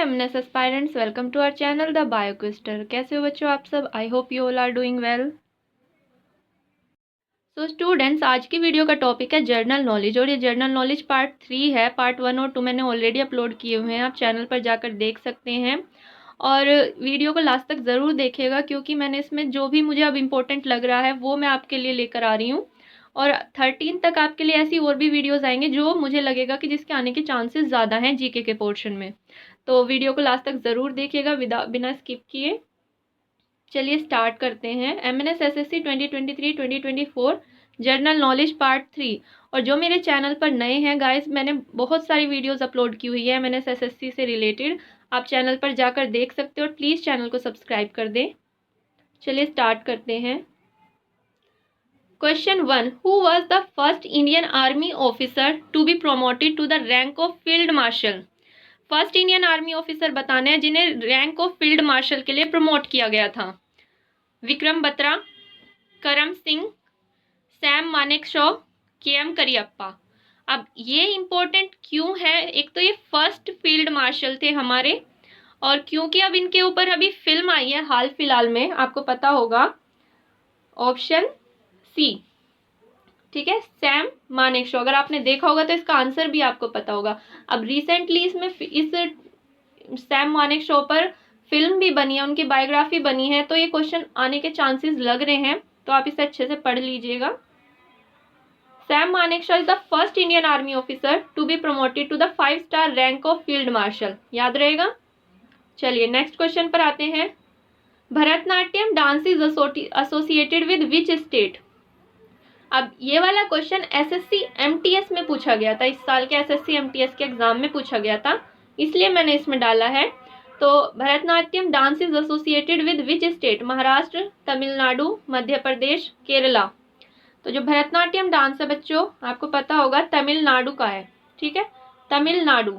MNS aspirants, welcome to our channel the bio quester. कैसे हो बच्चों आप सब? I hope you all are doing well. So students, आज की वीडियो का टॉपिक है जर्नल नॉलेज, और ये जर्नल नॉलेज पार्ट 3 है। पार्ट 1 और 2 मैंने ऑलरेडी अपलोड किए हुए हैं, आप चैनल पर जाकर देख सकते हैं। और वीडियो को लास्ट तक ज़रूर देखिएगा, क्योंकि मैंने इसमें जो भी मुझे अब इम्पोर्टेंट लग रहा है वो मैं आपके लिए लेकर आ रही हूँ। और 13 तक आपके लिए ऐसी और भी वीडियोज़ आएंगे जो मुझे लगेगा कि जिसके आने के चांसेस ज़्यादा हैं जीके के पोर्शन में। तो वीडियो को लास्ट तक ज़रूर देखिएगा बिना स्किप किए। चलिए स्टार्ट करते हैं। MNS SSC 2023-2024 general knowledge part 3। और जो मेरे चैनल पर नए हैं गाइस, मैंने बहुत सारी वीडियोस अपलोड की हुई है एमएनएस एसएससी से रिलेटेड, आप चैनल पर जाकर देख सकते हो। और प्लीज़ चैनल को सब्सक्राइब कर दें। चलिए स्टार्ट करते हैं। Question 1, who was the first Indian army officer to be promoted to the rank of field marshal? First Indian army officer बताने हैं जिन्हें रैंक ऑफ फील्ड मार्शल के लिए प्रमोट किया गया था। विक्रम बत्रा, करम सिंह, सैम मानेकशॉ, केएम करियप्पा। अब ये इम्पोर्टेंट क्यों है? एक तो ये फर्स्ट फील्ड मार्शल थे हमारे, और क्योंकि अब इनके ऊपर अभी फिल्म आई है हाल फिलहाल में, आपको पता होगा, ऑप्शन सी। ठीक है, सैम मानेकशॉ। अगर आपने देखा होगा तो इसका आंसर भी आपको पता होगा। अब रिसेंटली इसमें इस सैम मानेकशॉ पर फिल्म भी बनी है, उनकी बायोग्राफी बनी है, तो ये क्वेश्चन आने के चांसेस लग रहे हैं, तो आप इसे अच्छे से पढ़ लीजिएगा। Sam Manekshaw is the first Indian army officer to be promoted to the five star rank of field marshal, याद रहेगा। चलिए नेक्स्ट क्वेश्चन पर आते हैं। Bharatanatyam dance is associated with which state? अब ये वाला क्वेश्चन एसएससी एमटीएस में पूछा गया था, इस साल के एसएससी एमटीएस के एग्जाम में पूछा गया था, इसलिए मैंने इसमें डाला है। तो Bharatanatyam dance is associated with which state? Maharashtra, Tamil Nadu, Madhya Pradesh, Kerala. तो जो भरतनाट्यम डांस है बच्चों, आपको पता होगा तमिलनाडु का है। ठीक है, Tamil Nadu.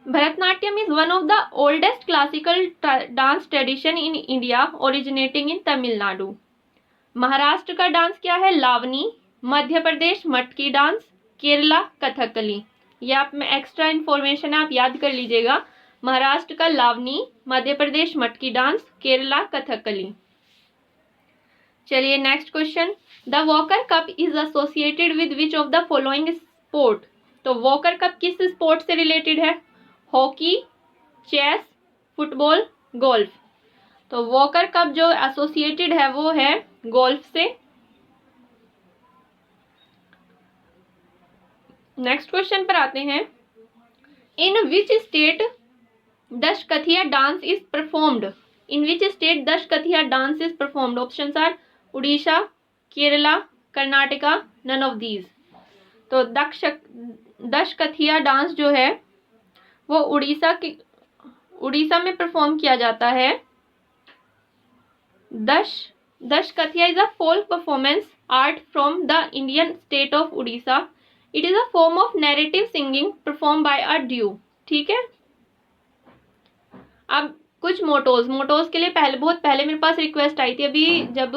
Bharatanatyam is one of the oldest classical dance tradition in India originating इन तमिलनाडु। महाराष्ट्र का डांस क्या है? लावनी। मध्य प्रदेश मटकी डांस, केरला कथकली। ये आप में एक्स्ट्रा इन्फॉर्मेशन है, आप याद कर लीजिएगा। महाराष्ट्र का लावनी, मध्य प्रदेश मटकी डांस, केरला कथकली। चलिए next question. The walker cup is associated with which of the following sport? तो वॉकर कप किस स्पोर्ट से रिलेटेड है? Hockey, chess, football, golf. तो वॉकर कप जो एसोसिएटेड है वो है गोल्फ से। नेक्स्ट क्वेश्चन पर आते हैं। In which state Dashkathia dance is performed? In which state Dashkathia dance is performed? Options are Orissa, Kerala, Karnataka, none of these. तो दशकथिया डांस जो है वो उड़ीसा में परफॉर्म किया जाता है। दशकथिया is a folk performance art from the Indian state of Odisha. It is a form of narrative singing performed by a duo. ठीक है। अब कुछ मोटोज के लिए बहुत पहले मेरे पास रिक्वेस्ट आई थी, अभी जब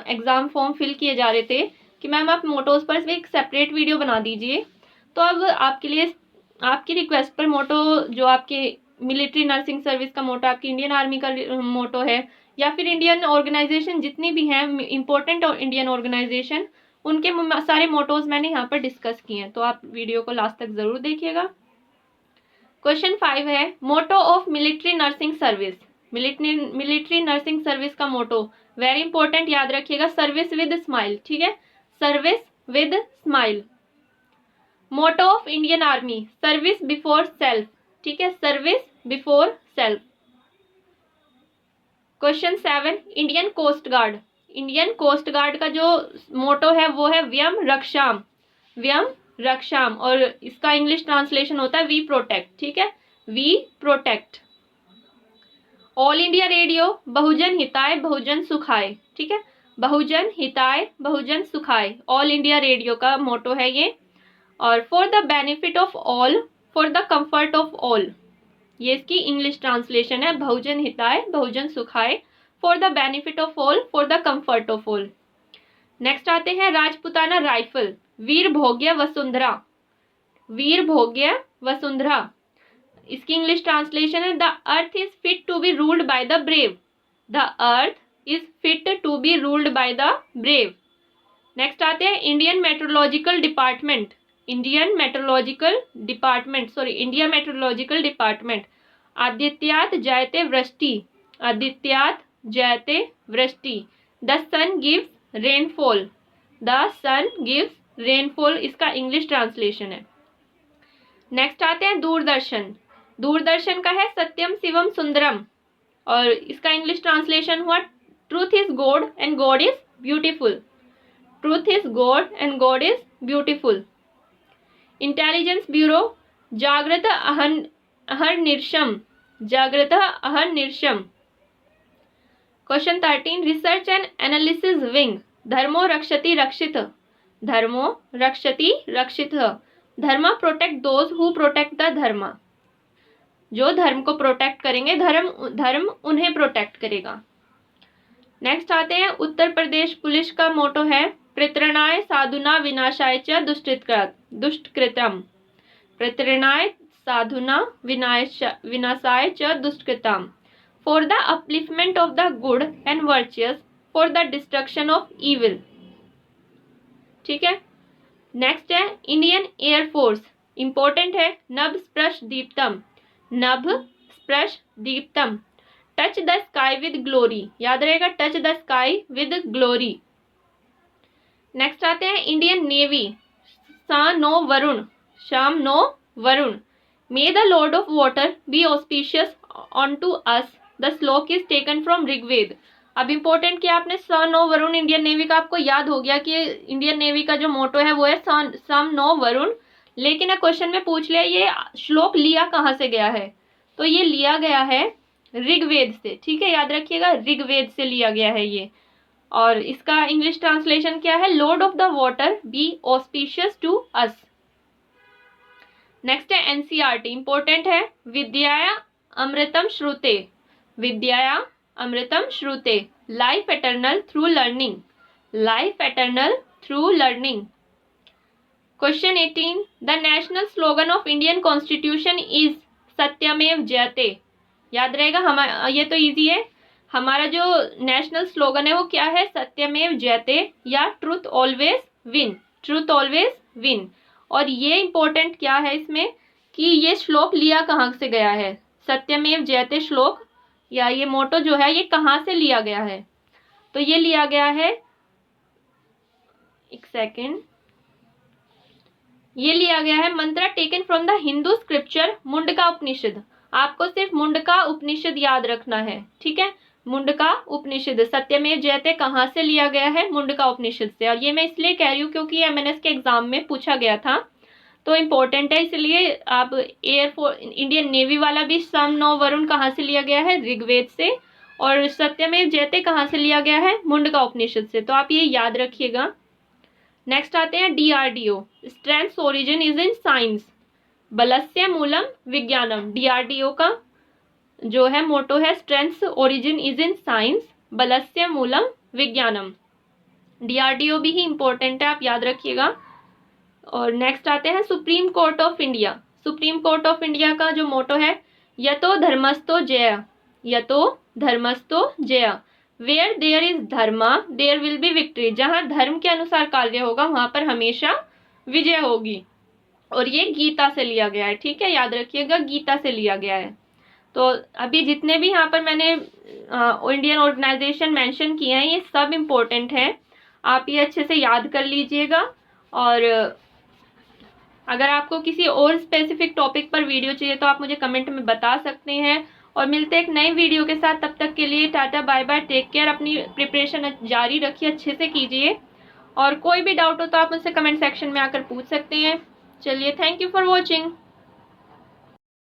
एग्जाम फॉर्म फिल किए जा रहे थे, कि मैम आप मोटोज पर एक सेपरेट वीडियो बना दीजिए। तो अब आपके लिए आपकी रिक्वेस्ट पर मोटो, जो आपके मिलिट्री नर्सिंग सर्विस का मोटो, आपकी इंडियन आर्मी का मोटो है, या फिर इंडियन ऑर्गेनाइजेशन जितनी भी हैं इंपॉर्टेंट इंडियन ऑर्गेनाइजेशन, उनके सारे मोटोज मैंने यहाँ पर डिस्कस किए हैं, तो आप वीडियो को लास्ट तक जरूर देखिएगा। क्वेश्चन 5 है, motto of military nursing service. Military nursing service का मोटो वेरी इंपॉर्टेंट, याद रखिएगा, सर्विस विद स्माइल। ठीक है, service with smile. Motto of Indian army, service before self. ठीक है, service before self. Question 7, Indian coast guard. Indian coast guard का जो मोटो है वो है व्यम रक्षाम, व्यम रक्षाम, और इसका इंग्लिश ट्रांसलेशन होता है वी प्रोटेक्ट। ठीक है, we protect. All India Radio, बहुजन हिताय बहुजन सुखाय। ठीक है, बहुजन हिताय बहुजन सुखाय, ऑल इंडिया रेडियो का मोटो है ये। और for the benefit of all, for the comfort of all, ये इसकी इंग्लिश ट्रांसलेशन है, बहुजन हिताय बहुजन सुखाय, for the benefit of all, for the comfort of all. Next आते हैं राजपुताना राइफल, वीर भोग्य वसुंधरा, वीर भोग्य वसुंधरा। इसकी इंग्लिश ट्रांसलेशन है the earth is fit to be ruled by the brave. The earth is fit to be ruled by the brave. Next आते हैं Indian Metrological Department. India Metrological Department. आदित्यात जयते वृष्टि। आदित्यात जयते वृष्टि। The sun gives rainfall. The sun gives rainfall इसका English translation है। नेक्स्ट आते हैं दूरदर्शन। दूरदर्शन का है सत्यम शिवम सुंदरम और इसका इंग्लिश ट्रांसलेशन हुआ truth is God and God is beautiful. Truth is God and God is beautiful. Intelligence Bureau जागृत अहर्निशम। जागृत अहर्निशम। Question 13 Research and Analysis Wing. धर्मो रक्षति रक्षित। धर्मो रक्षति रक्षित। Dharma protect those who protect the dharma. जो धर्म को प्रोटेक्ट करेंगे धर्म उन्हें प्रोटेक्ट करेगा। नेक्स्ट आते हैं उत्तर प्रदेश पुलिस का मोटो है प्रतरणाय साधुना विनाशाय च दुष्कृतम। प्रतरणाय साधुना विनाशाय च दुष्कृतम। For the upliftment of the good and virtuous for the destruction of evil. ठीक है। नेक्स्ट है इंडियन एयरफोर्स। इंपॉर्टेंट है नभ स्पर्श दीप्तम। नभ स्पर्श दीप्तम। Touch the sky with glory. याद रहेगा touch the sky with glory. Next आते हैं इंडियन नेवी। सा नो वरुण। शाम नो Varuna. May the lord of water be auspicious on to us. The shloka is taken from Rigveda. अब इंपॉर्टेंट क्या आपने स नो वरुण इंडियन नेवी का आपको याद हो गया कि इंडियन नेवी का जो मोटो है वो है सम नो वरुण। लेकिन क्वेश्चन में पूछ लिया ये श्लोक लिया कहाँ से गया है, तो ये लिया गया है ऋग्वेद से। ठीक है, याद रखिएगा ऋग्वेद से लिया गया है ये। और इसका इंग्लिश ट्रांसलेशन क्या है lord of the water be auspicious to us. Next है एनसीईआरटी। इंपॉर्टेंट है विद्याया अमृतम श्रुते। विद्याया अमृतम श्रुते। Life eternal through learning. Life eternal through learning. Question 18 the national slogan of Indian constitution is सत्यमेव जयते। याद रहेगा ये तो इजी है। हमारा जो नेशनल स्लोगन है वो क्या है सत्यमेव जयते या truth always win. Truth always win. और ये इंपॉर्टेंट क्या है इसमें कि ये श्लोक लिया कहाँ से गया है। सत्यमेव जयते श्लोक या ये मोटो जो है ये कहाँ से लिया गया है, तो ये लिया गया है एक सेकेंड, ये लिया गया है mantra taken from the Hindu scripture Mundaka Upanishad. आपको सिर्फ मुंडका उपनिषद याद रखना है। ठीक है, मुंडका उपनिषद। सत्यमेव जयते कहाँ से लिया गया है मुंडका उपनिषद से। और ये मैं इसलिए कह रही हूँ क्योंकि एमएनएस के एग्जाम में पूछा गया था तो इम्पोर्टेंट है, इसलिए आप एयरफोर्स इंडियन नेवी वाला भी सम नो वरुण कहाँ से लिया गया है ऋग्वेद से और सत्यमेव जयते कहाँ से लिया गया है मुंडका उपनिषद से, तो आप ये याद रखिएगा। नेक्स्ट आते हैं DRDO. Strength origin is in science बलस्य मूलम विज्ञानम। डीआरडीओ का जो है मोटो है strength origin is in science बलस्य मूलम विज्ञानम। डीआरडीओ भी ही इंपॉर्टेंट है, आप याद रखिएगा। और नेक्स्ट आते हैं supreme court of India. Supreme court of India का जो मोटो है यतो धर्मस्तो जय। यतो धर्मस्तो जय। Where there is dharma there will be victory. जहाँ धर्म के अनुसार कार्य होगा वहां पर हमेशा विजय होगी। और ये गीता से लिया गया है। ठीक है, याद रखिएगा गीता से लिया गया है। तो अभी जितने भी यहाँ पर मैंने इंडियन ऑर्गेनाइजेशन मेंशन किए हैं ये सब इम्पोर्टेंट हैं, आप ये अच्छे से याद कर लीजिएगा। और अगर आपको किसी और स्पेसिफिक टॉपिक पर वीडियो चाहिए तो आप मुझे कमेंट में बता सकते हैं। और मिलते हैं एक नई वीडियो के साथ, तब तक के लिए tata bye bye, take care. अपनी प्रिपरेशन जारी रखिए, अच्छे से कीजिए। और कोई भी डाउट हो तो आप मुझसे कमेंट सेक्शन में आकर पूछ सकते हैं। चलिए, थैंक यू फॉर वॉचिंग।